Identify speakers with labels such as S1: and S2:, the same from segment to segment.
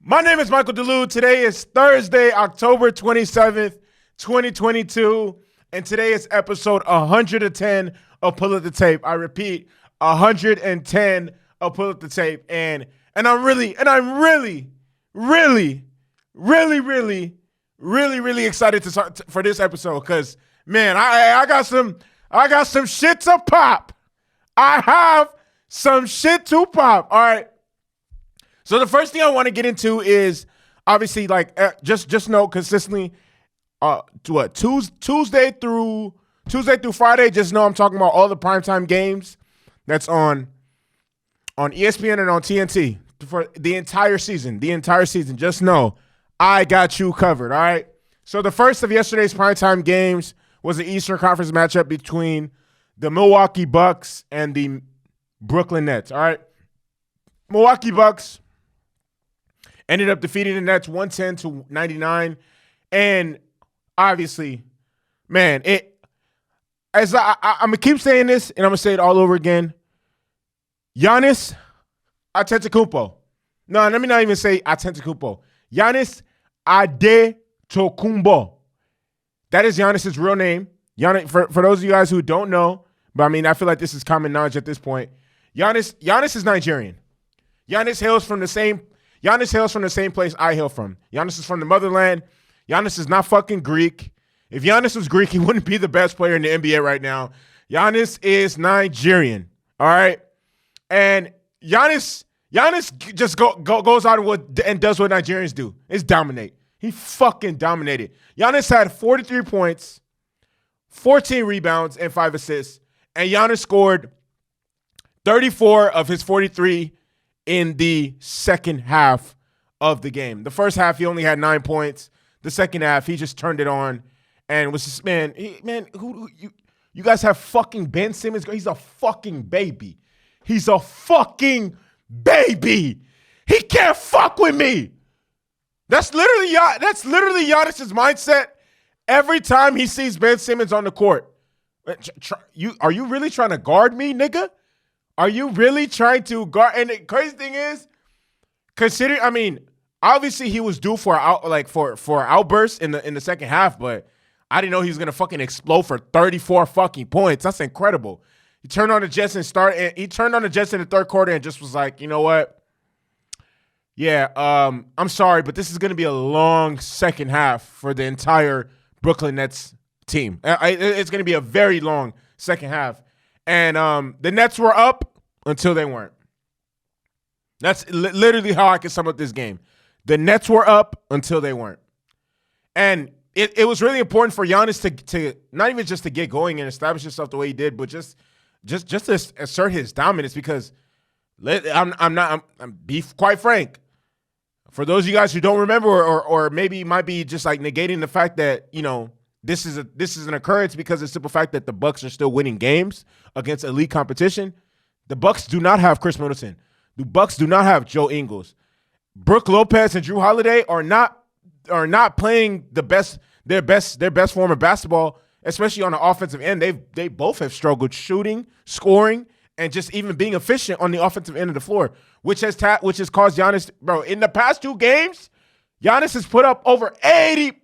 S1: My name is Michael DeLue. Today is Thursday, October 27th, 2022, and today is episode 110 of Pull Up the Tape. I repeat, 110 of Pull Up the Tape, and I'm really excited for this episode because, man, I got some shit to pop. I have some shit to pop. All right. So the first thing I want to get into is obviously just know consistently Tuesday through Friday. Just know I'm talking about all the primetime games that's on ESPN and on TNT for the entire season. Just know I got you covered. All right. So the first of yesterday's primetime games was the Eastern Conference matchup between the Milwaukee Bucks and the Brooklyn Nets. All right. Milwaukee Bucks ended up defeating the Nets 110-99. And obviously, man, I'm going to keep saying this, and I'm going to say it all over again. Giannis Antetokounmpo. No, let me not even say Antetokounmpo. Giannis Antetokounmpo. That is Giannis's real name. Giannis, for those of you guys who don't know, but I mean, I feel like this is common knowledge at this point. Giannis is Nigerian. Giannis hails from the same place I hail from. Giannis is from the motherland. Giannis is not fucking Greek. If Giannis was Greek, he wouldn't be the best player in the NBA right now. Giannis is Nigerian. All right? And Giannis just goes out and does what Nigerians do. It's dominate. He fucking dominated. Giannis had 43 points, 14 rebounds, and 5 assists. And Giannis scored 34 of his 43 in the second half of the game. The first half, he only had 9 points. The second half, he just turned it on and was just, you guys have fucking Ben Simmons. He's a fucking baby. He's a fucking baby. He can't fuck with me. That's literally Giannis's mindset every time he sees Ben Simmons on the court. Are you really trying to guard me, nigga? Are you really trying to guard? And the crazy thing is, obviously he was due for an outburst in the second half, but I didn't know he was gonna fucking explode for 34 fucking points. That's incredible. He turned on the Jets in the third quarter and just was like, you know what? Yeah, I'm sorry, but this is gonna be a long second half for the entire Brooklyn Nets team. It's gonna be a very long second half. And the Nets were up until they weren't. That's literally how I can sum up this game. The Nets were up until they weren't. And it was really important for Giannis to not even just to get going and establish himself the way he did, but just to assert his dominance because I'm be quite frank. For those of you guys who don't remember or maybe might be just like negating the fact that, you know, this is an occurrence because of the simple fact that the Bucks are still winning games against elite competition. The Bucks do not have Chris Middleton. The Bucks do not have Joe Ingles. Brook Lopez and Drew Holiday are not playing their best form of basketball, especially on the offensive end. They both have struggled shooting, scoring, and just even being efficient on the offensive end of the floor, which has caused Giannis, bro. In the past 2 games, Giannis has put up over 80.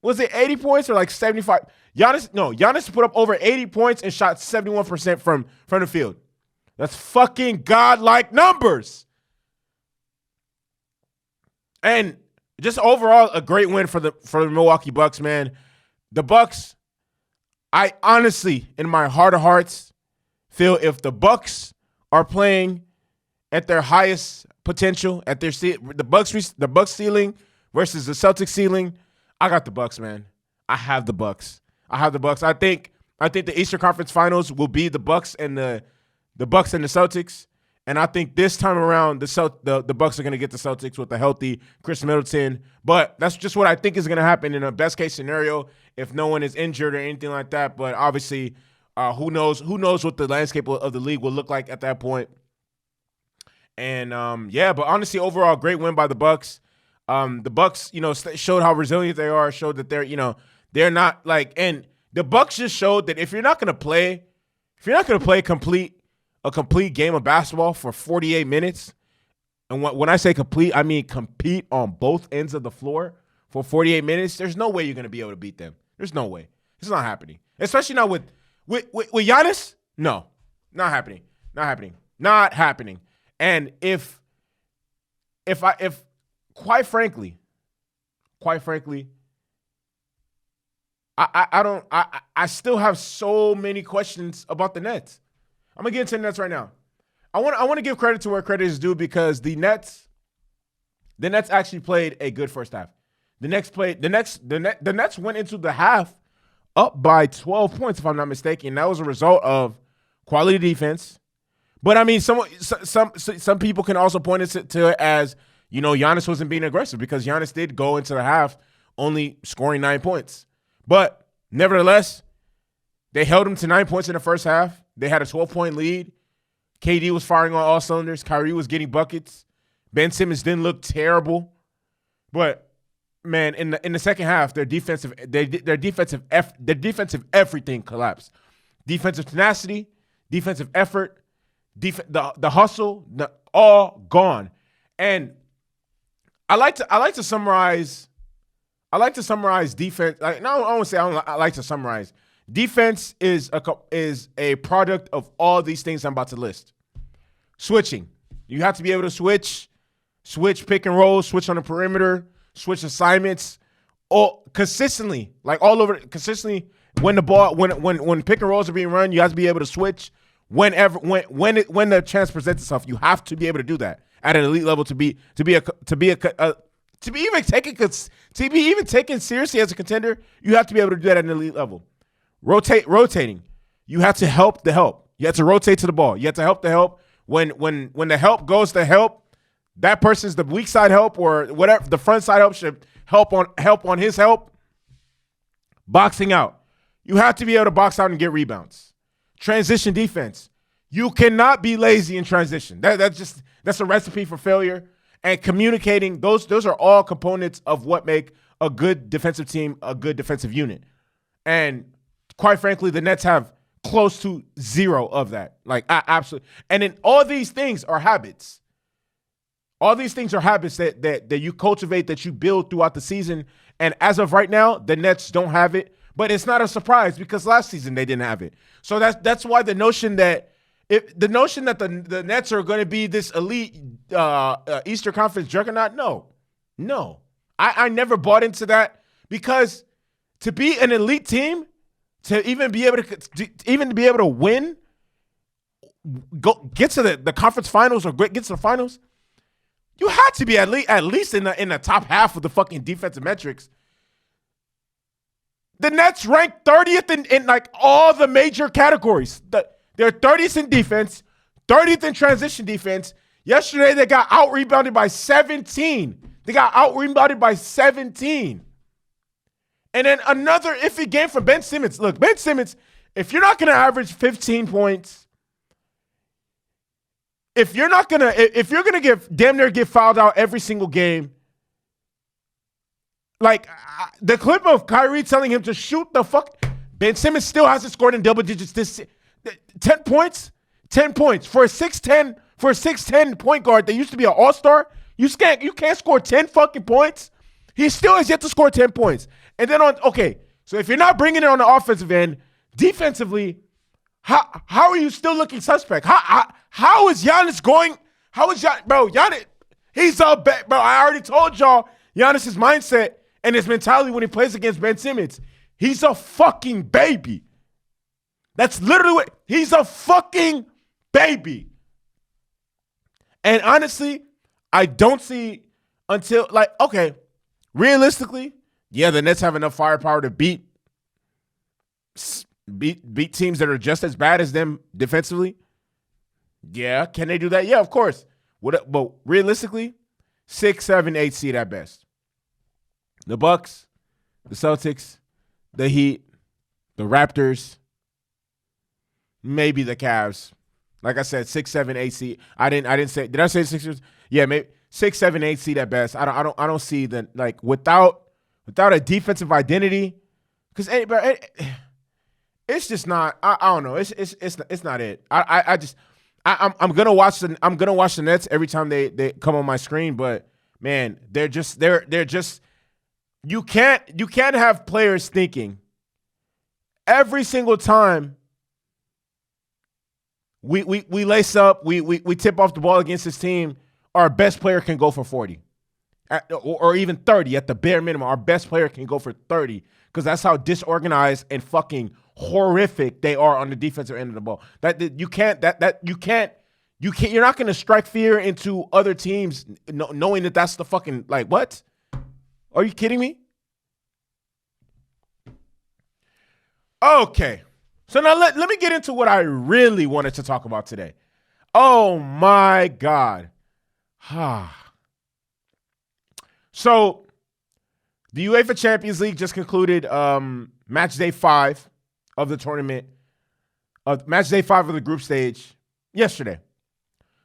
S1: Was it 80 points or like 75? Giannis put up over 80 points and shot 71% from the field. That's fucking godlike numbers. And just overall, a great win for the Milwaukee Bucks, man. The Bucks, I honestly, in my heart of hearts, feel if the Bucks are playing at their highest potential, at the Bucks ceiling versus the Celtics ceiling, I got the Bucks, man. I have the Bucks. I think the Eastern Conference Finals will be the Bucks and the Celtics, and I think this time around the Bucks are going to get the Celtics with a healthy Chris Middleton. But that's just what I think is going to happen in a best case scenario if no one is injured or anything like that. But obviously, who knows what the landscape of the league will look like at that point. And but honestly, overall, great win by the Bucks. The Bucks, showed how resilient they are, showed that they're not like, and the Bucks just showed that if you're not going to play a complete game of basketball for 48 minutes, And when I say complete, I mean compete on both ends of the floor for 48 minutes, there's no way you're going to be able to beat them. There's no way. It's not happening. Especially not with Giannis. No, not happening. Not happening. Not happening. And if quite frankly, I still have so many questions about the Nets. I'm gonna get into the Nets right now. I want to give credit to where credit is due because the Nets actually played a good first half. The Nets went into the half up by 12 points, if I'm not mistaken. That was a result of quality defense. But I mean, some people can also point it to it as, you know, Giannis wasn't being aggressive because Giannis did go into the half only scoring 9 points. But nevertheless, they held him to 9 points in the first half. They had a 12-point lead. KD was firing on all cylinders. Kyrie was getting buckets. Ben Simmons didn't look terrible. But man, in the second half, their defensive everything collapsed. Defensive tenacity, defensive effort, the hustle, all gone. And I like to summarize defense. I won't say I like to summarize. Defense is a product of all these things I'm about to list. Switching. You have to be able to switch pick and roll, switch on the perimeter, switch assignments, all consistently, like all over consistently. When the ball, when pick and rolls are being run, you have to be able to switch when the chance presents itself. You have to be able to do that at an elite level to be even taken seriously as a contender. You have to be able to do that at an elite level. Rotating. You have to help the help. You have to rotate to the ball. You have to help the help. When the help goes to help, that person's the weak side help or whatever. The front side help should help on his help. Boxing out. You have to be able to box out and get rebounds. Transition defense. You cannot be lazy in transition. That's a recipe for failure. And communicating, those are all components of what make a good defensive team a good defensive unit. And quite frankly, the Nets have close to zero of that. Like, absolutely. And then all these things are habits. All these things are habits that you cultivate, that you build throughout the season. And as of right now, the Nets don't have it. But it's not a surprise because last season they didn't have it. So that's why the notion that the Nets are going to be this elite Eastern Conference juggernaut, no. I never bought into that because to be an elite team, to even be able to win, get to the conference finals or get to the finals, you had to be at least in the top half of the fucking defensive metrics. The Nets ranked 30th in like all the major categories. They're 30th in defense, 30th in transition defense. Yesterday, they got out-rebounded by 17. And then another iffy game for Ben Simmons. Look, Ben Simmons, if you're not going to average 15 points, if you're going to damn near get fouled out every single game, like the clip of Kyrie telling him to shoot the fuck, Ben Simmons still hasn't scored in double digits this 10 points for a 6'10 point guard that used to be an all-star. You can't score 10 fucking points. He still has yet to score 10 points. And then so if you're not bringing it on the offensive end, defensively, how are you still looking suspect? How is Giannis going? How is Giannis, bro? Giannis, he's a bro. I already told y'all Giannis's mindset and his mentality when he plays against Ben Simmons. He's a fucking baby. That's literally what he's a fucking baby. And honestly, I don't see until realistically, yeah, the Nets have enough firepower to beat teams that are just as bad as them defensively. Yeah, can they do that? Yeah, of course. But realistically, 6, 7, 8 seed at best. The Bucks, the Celtics, the Heat, the Raptors, maybe the Cavs. Like I said, 6, 7, 8 seed. I didn't say. Did I say Sixers? Yeah, maybe 6, 7, 8 seed at best. I don't see that, like, without a defensive identity, because it's just not. I don't know. It's not it. I'm gonna watch the Nets every time they come on my screen, but man, they're just you can't have players thinking every single time we lace up, we tip off the ball against this team, our best player can go for 40. Or even 30 at the bare minimum. Our best player can go for 30 because that's how disorganized and fucking horrific they are on the defensive end of the ball. You're not going to strike fear into other teams knowing that that's the fucking, like, what? Are you kidding me? Okay. So now let me get into what I really wanted to talk about today. Oh my God. So the UEFA Champions League just concluded match day 5 of the tournament, match day 5 of the group stage yesterday.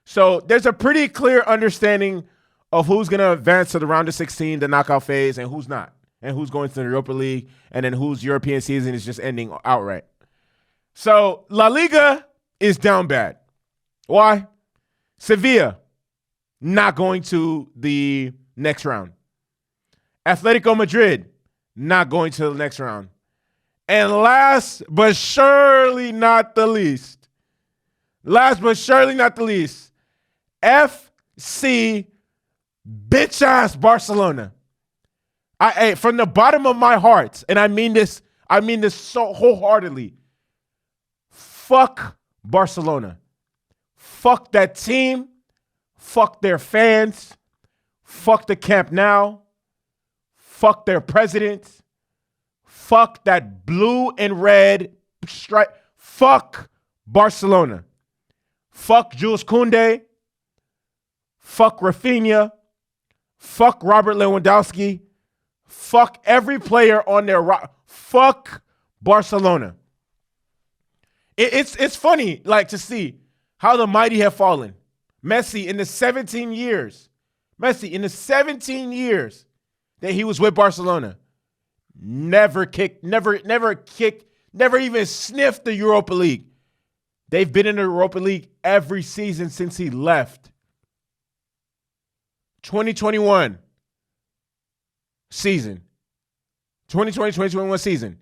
S1: So there's a pretty clear understanding of who's going to advance to the round of 16, the knockout phase, and who's not, and who's going to the Europa League, and then whose European season is just ending outright. So La Liga is down bad. Why? Sevilla not going to the next round. Atletico Madrid not going to the next round. And last but surely not the least, FC bitch-ass Barcelona. From the bottom of my heart, and I mean this so wholeheartedly, fuck Barcelona. Fuck that team. Fuck their fans. Fuck the Camp Nou. Fuck their president. Fuck that blue and red stripe. Fuck Barcelona. Fuck Jules Koundé. Fuck Rafinha. Fuck Robert Lewandowski. Fuck every player on their fuck Barcelona. It's funny, like, to see how the mighty have fallen. Messi in the 17 years that he was with Barcelona, never even sniffed the Europa League. They've been in the Europa League every season since he left. 2021 season. 2020-2021 season.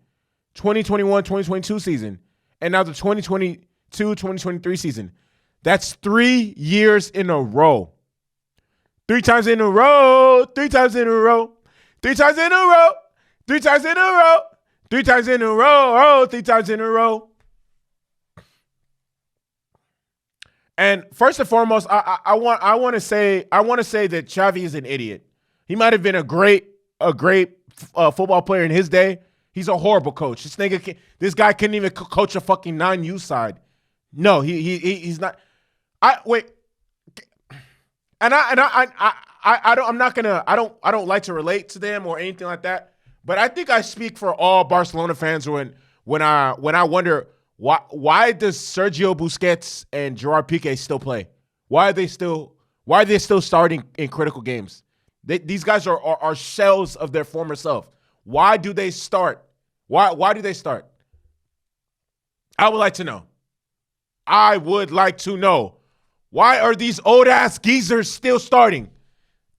S1: 2021-2022 season. And now the 2022-2023 season. That's 3 years in a row. 3 times in a row. 3 times in a row. 3 times in a row. 3 times in a row. 3 times in a row. 3 times in a row. And first and foremost, I want to say that Xavi is an idiot. He might have been a great football player in his day. He's a horrible coach. This guy couldn't even coach a fucking non-U side. No, he's not. I don't like to relate to them or anything like that. But I think I speak for all Barcelona fans when I wonder why does Sergio Busquets and Gerard Piqué still play? Why are they still starting in critical games? These guys are shells of their former self. Why do they start? Why do they start? I would like to know. Why are these old-ass geezers still starting?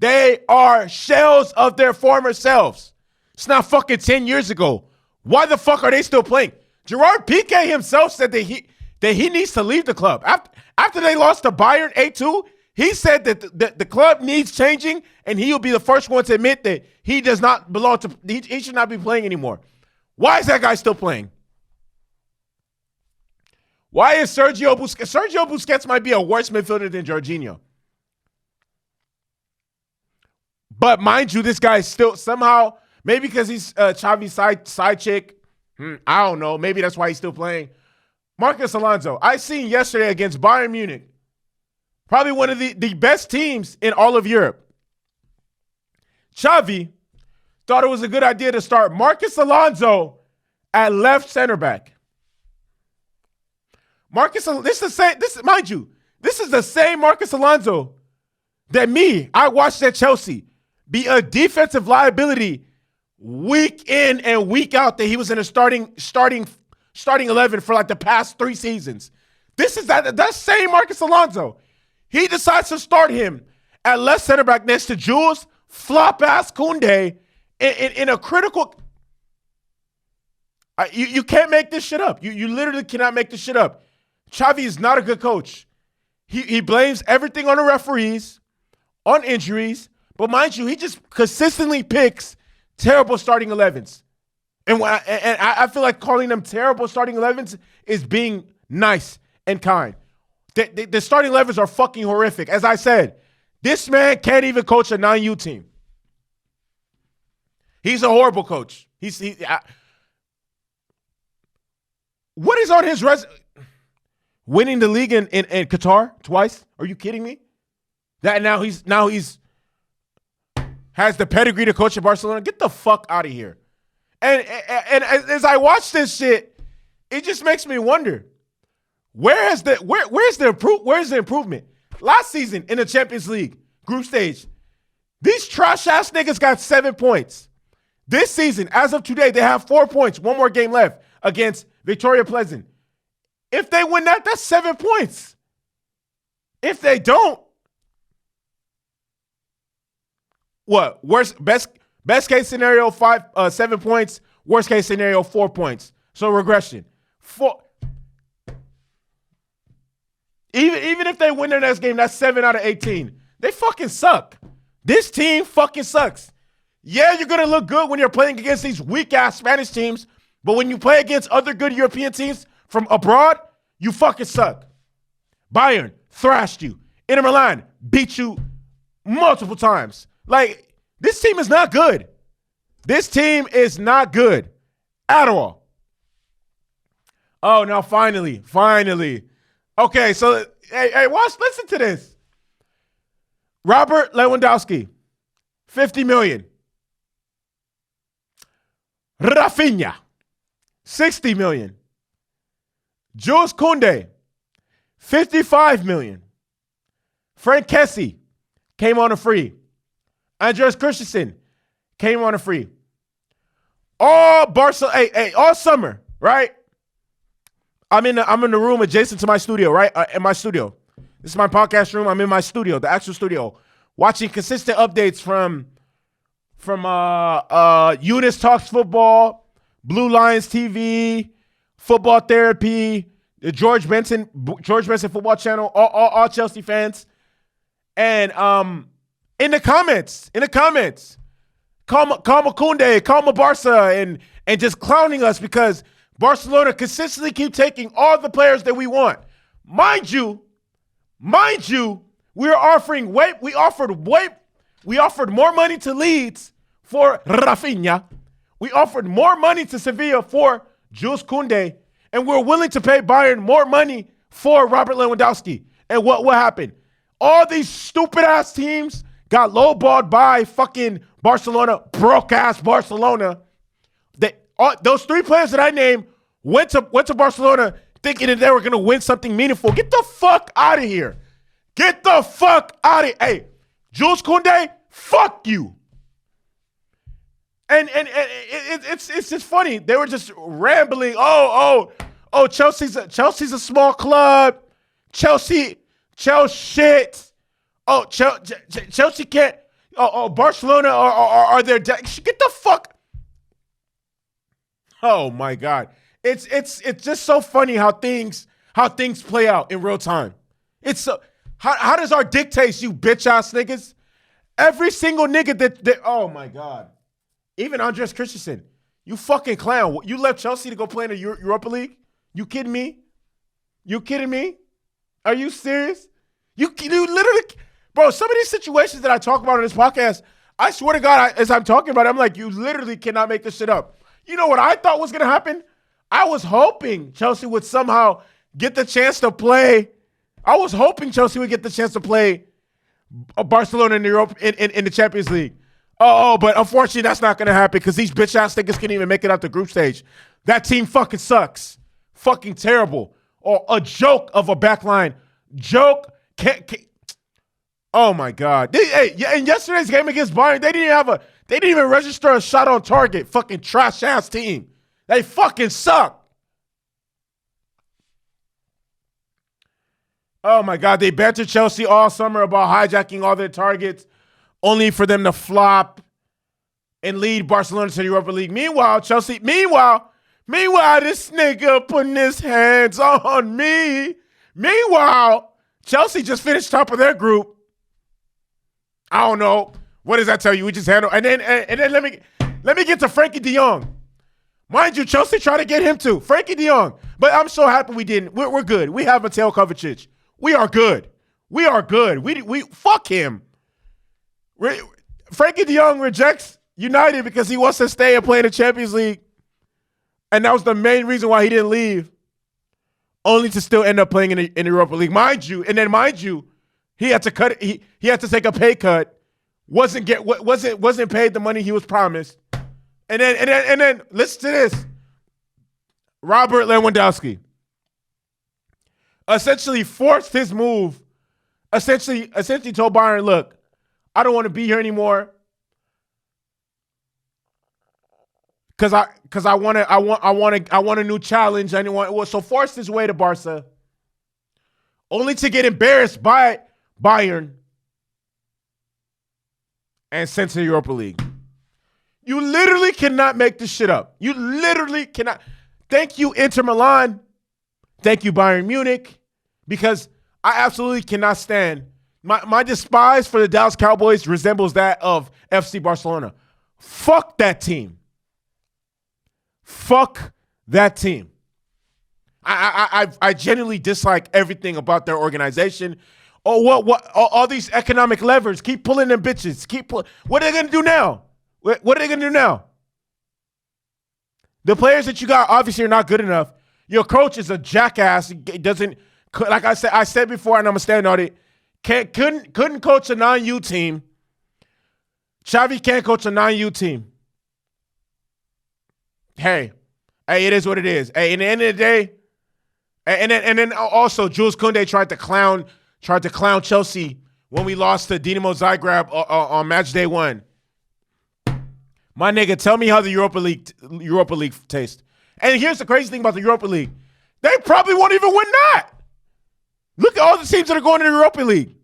S1: They are shells of their former selves. It's not fucking 10 years ago. Why the fuck are they still playing? Gerard Piqué himself said that he needs to leave the club. After they lost to Bayern 8-2, he said that the club needs changing, and he'll be the first one to admit that he does not belong to. He should not be playing anymore. Why is that guy still playing? Why is Sergio Busquets might be a worse midfielder than Jorginho. But mind you, this guy is still somehow, maybe because he's Xavi's side chick. I don't know. Maybe that's why he's still playing. Marcus Alonso. I seen yesterday against Bayern Munich. Probably one of the best teams in all of Europe. Xavi thought it was a good idea to start Marcus Alonso at left center back. This is the same Marcus Alonso that I watched at Chelsea be a defensive liability week in and week out, that he was in a starting 11 for like the past 3 seasons. This is that same Marcus Alonso. He decides to start him at left center back next to Jules, flop ass Koundé in a critical. You can't make this shit up. You literally cannot make this shit up. Xavi is not a good coach. He blames everything on the referees, on injuries, but mind you, he just consistently picks terrible starting 11s. And I feel like calling them terrible starting 11s is being nice and kind. The starting 11s are fucking horrific. As I said, this man can't even coach a 9U team. He's a horrible coach. What is on his resume? Winning the league in Qatar twice? Are you kidding me? That now he's has the pedigree to coach at Barcelona. Get the fuck out of here. And as I watch this shit, it just makes me wonder, where's the improvement? Last season in the Champions League group stage, these trash ass niggas got 7 points. This season, as of today, they have 4 points. One more game left against Victoria Pleasant. If they win that, that's 7 points. If they don't, what? Best case scenario, 7 points. Worst case scenario, 4 points. So regression. Even if they win their next game, that's 7 out of 18. They fucking suck. This team fucking sucks. Yeah, you're gonna look good when you're playing against these weak-ass Spanish teams, but when you play against other good European teams from abroad, you fucking suck. Bayern thrashed you. Inter Milan beat you multiple times. Like, this team is not good. This team is not good at all. Oh, now finally. Okay, so, hey, listen to this. Robert Lewandowski, $50 million. Rafinha, $60 million. Jules Koundé, $55 million. Frank Kessie came on a free. Andreas Christensen came on a free. All summer, right? I'm in the room adjacent to my studio, right? In my studio. This is my podcast room. I'm in my studio, the actual studio, watching consistent updates from Eunice Talks Football, Blue Lions TV, Football Therapy, the George Benson Football Channel, all Chelsea fans. And in the comments, call Koundé, call Barca, and just clowning us because Barcelona consistently keep taking all the players that we want. Mind you, we offered more money to Leeds for Rafinha. We offered more money to Sevilla for Jules Koundé, and we're willing to pay Bayern more money for Robert Lewandowski. And what happened? All these stupid-ass teams got lowballed by fucking Barcelona, broke-ass Barcelona. Those 3 players that I named went to Barcelona thinking that they were going to win something meaningful. Get the fuck out of here. Get the fuck out of here. Hey, Jules Koundé, fuck you. And it's just funny. They were just rambling. Oh, Chelsea's a small club. Chelsea shit. Oh, Chelsea can't. Oh, Barcelona are there. Get the fuck. Oh my God. It's just so funny how things play out in real time. It's so how does our dick taste, you bitch ass niggas? Every single nigga that oh my God. Even Andreas Christensen, you fucking clown. You left Chelsea to go play in the Europa League? You kidding me? Are you serious? You literally, bro, some of these situations that I talk about on this podcast, I swear to God, as I'm talking about it, I'm like, you literally cannot make this shit up. You know what I thought was going to happen? I was hoping Chelsea would somehow get the chance to play. I was hoping Chelsea would get the chance to play Barcelona in the Champions League. But unfortunately, that's not going to happen because these bitch-ass niggas can't even make it out the group stage. That team fucking sucks. Fucking terrible. Or a joke of a backline. Joke. Oh, my God. In yesterday's game against Bayern, they didn't even register a shot on target. Fucking trash-ass team. They fucking suck. Oh my God, they bantered Chelsea all summer about hijacking all their targets, only for them to flop and lead Barcelona to the Europa League. Meanwhile, this nigga putting his hands on me. Meanwhile, Chelsea just finished top of their group. I don't know. What does that tell you? We just handle and then let me get to Frankie de Jong. Mind you, Chelsea tried to get him too. Frankie de Jong. But I'm so happy we didn't. We're good. We have Mateo Kovacic. We are good. We are good. We fuck him. Frankie de Jong rejects United because he wants to stay and play in the Champions League. And that was the main reason why he didn't leave. Only to still end up playing in the Europa League. Mind you, he had to cut. He had to take a pay cut. Wasn't paid the money he was promised. And then listen to this. Robert Lewandowski essentially forced his move. Essentially told Bayern, look, I don't want to be here anymore. Cause I want a new challenge. So forced his way to Barca, only to get embarrassed by Bayern and sent to the Europa League. You literally cannot make this shit up. You literally cannot. Thank you, Inter Milan. Thank you, Bayern Munich, because I absolutely cannot stand. My despise for the Dallas Cowboys resembles that of FC Barcelona. Fuck that team. Fuck that team. I genuinely dislike everything about their organization. Oh, what? All these economic levers. Keep pulling them bitches. What are they gonna do now? What are they gonna do now? The players that you got obviously are not good enough. Your coach is a jackass. He doesn't, like I said before, and I'm gonna stand on it. Couldn't coach a non-U team. Xavi can't coach a non-U team. Hey, it is what it is. Hey, in the end of the day, and then also Jules Koundé tried to clown Chelsea when we lost to Dinamo Zagreb on match day 1. My nigga, tell me how the Europa League tastes. And here's the crazy thing about the Europa League. They probably won't even win that. Look at all the teams that are going to the Europa League.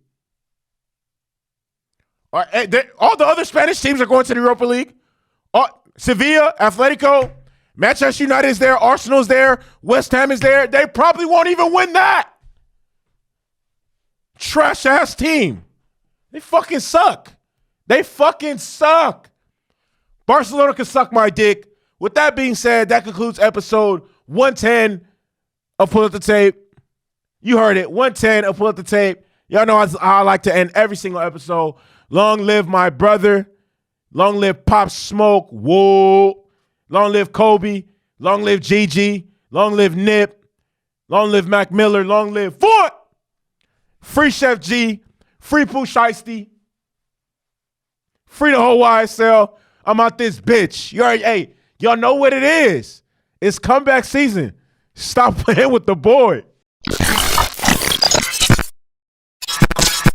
S1: All the other Spanish teams are going to the Europa League. Sevilla, Atletico, Manchester United is there, Arsenal's there, West Ham is there. They probably won't even win that. Trash-ass team. They fucking suck. Barcelona can suck my dick. With that being said, that concludes episode 110 of Pull Up the Tape. You heard it, 110 of Pull Up the Tape. Y'all know how I like to end every single episode. Long live my brother. Long live Pop Smoke. Whoa. Long live Kobe. Long live Gigi. Long live Nip. Long live Mac Miller. Long live Fort. Free Chef G. Free Pooh Shiesty. Free the whole YSL. I'm out this bitch. Y'all know what it is. It's comeback season. Stop playing with the boy.